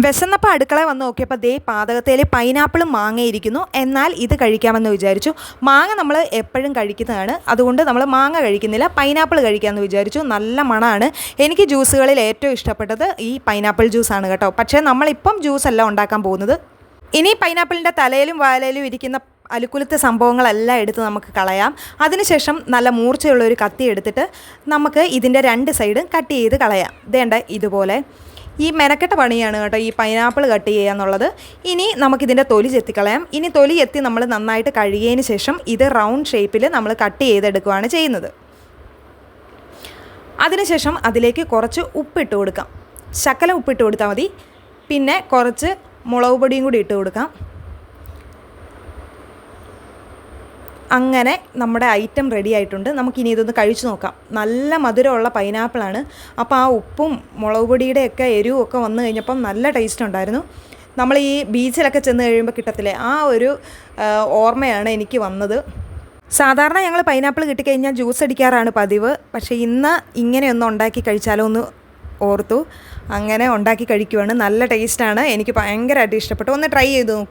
വിശന്നപ്പോൾ അടുക്കളയിൽ വന്ന് നോക്കിയപ്പോൾ ദേ പാതകത്തിൽ പൈനാപ്പിളും മാങ്ങയിരിക്കുന്നു. എന്നാൽ ഇത് കഴിക്കാമെന്ന് വിചാരിച്ചു. മാങ്ങ നമ്മൾ എപ്പോഴും കഴിക്കുന്നതാണ്, അതുകൊണ്ട് നമ്മൾ മാങ്ങ കഴിക്കുന്നില്ല, പൈനാപ്പിൾ കഴിക്കാമെന്ന് വിചാരിച്ചു. നല്ല മണമാണ്. എനിക്ക് ജ്യൂസുകളിൽ ഏറ്റവും ഇഷ്ടപ്പെട്ടത് ഈ പൈനാപ്പിൾ ജ്യൂസാണ് കേട്ടോ. പക്ഷേ നമ്മളിപ്പം ജ്യൂസല്ല ഉണ്ടാക്കാൻ പോകുന്നത്. ഇനി പൈനാപ്പിളിൻ്റെ തലയിലും വാലയിലും ഇരിക്കുന്ന അലുക്കുലത്തെ സംഭവങ്ങളെല്ലാം എടുത്ത് നമുക്ക് കളയാം. അതിനുശേഷം നല്ല മൂർച്ചയുള്ള ഒരു കത്തി എടുത്തിട്ട് നമുക്ക് ഇതിൻ്റെ 2 സൈഡും കട്ട് ചെയ്ത് കളയാം. ഇതേണ്ട ഇതുപോലെ. ഈ മെനക്കെട്ട പണിയാണ് കേട്ടോ ഈ പൈനാപ്പിൾ കട്ട് ചെയ്യുക എന്നുള്ളത്. ഇനി നമുക്കിതിൻ്റെ തൊലി ചെത്തിക്കളയാം. ഇനി തൊലി ചെത്തി നമ്മൾ നന്നായിട്ട് കഴുകിയതിന് ശേഷം ഇത് റൗണ്ട് ഷേപ്പിൽ നമ്മൾ കട്ട് ചെയ്തെടുക്കുകയാണ് ചെയ്യുന്നത്. അതിനുശേഷം അതിലേക്ക് കുറച്ച് ഉപ്പിട്ട് കൊടുക്കാം. ശകലം ഉപ്പിട്ട് കൊടുത്താൽ മതി. പിന്നെ കുറച്ച് മുളക് പൊടിയും കൂടി ഇട്ട് കൊടുക്കാം. അങ്ങനെ നമ്മുടെ ഐറ്റം റെഡി ആയിട്ടുണ്ട്. നമുക്കിനി ഇതൊന്ന് കഴിച്ചു നോക്കാം. നല്ല മധുരമുള്ള പൈനാപ്പിളാണ്. അപ്പോൾ ആ ഉപ്പും മുളക് പൊടിയുടെയൊക്കെ എരിവും ഒക്കെ വന്നു കഴിഞ്ഞപ്പം നല്ല ടേസ്റ്റ് ഉണ്ടായിരുന്നു. നമ്മൾ ഈ ബീച്ചിലൊക്കെ ചെന്ന് കഴിയുമ്പോൾ കിട്ടത്തില്ലേ, ആ ഒരു ഓർമ്മയാണ് എനിക്ക് വന്നത്. സാധാരണ ഞങ്ങൾ പൈനാപ്പിൾ കിട്ടിക്കഴിഞ്ഞാൽ ജ്യൂസ് അടിക്കാറാണ് പതിവ്. പക്ഷേ ഇന്ന് ഇങ്ങനെയൊന്ന് ഉണ്ടാക്കി കഴിച്ചാലോ എന്ന് ഓർത്തു. അങ്ങനെ ഉണ്ടാക്കി കഴിക്കുവാണ്. നല്ല ടേസ്റ്റാണ്. എനിക്ക് ഭയങ്കരമായിട്ട് ഇഷ്ടപ്പെട്ടു. ഒന്ന് ട്രൈ ചെയ്തു നോക്കൂ.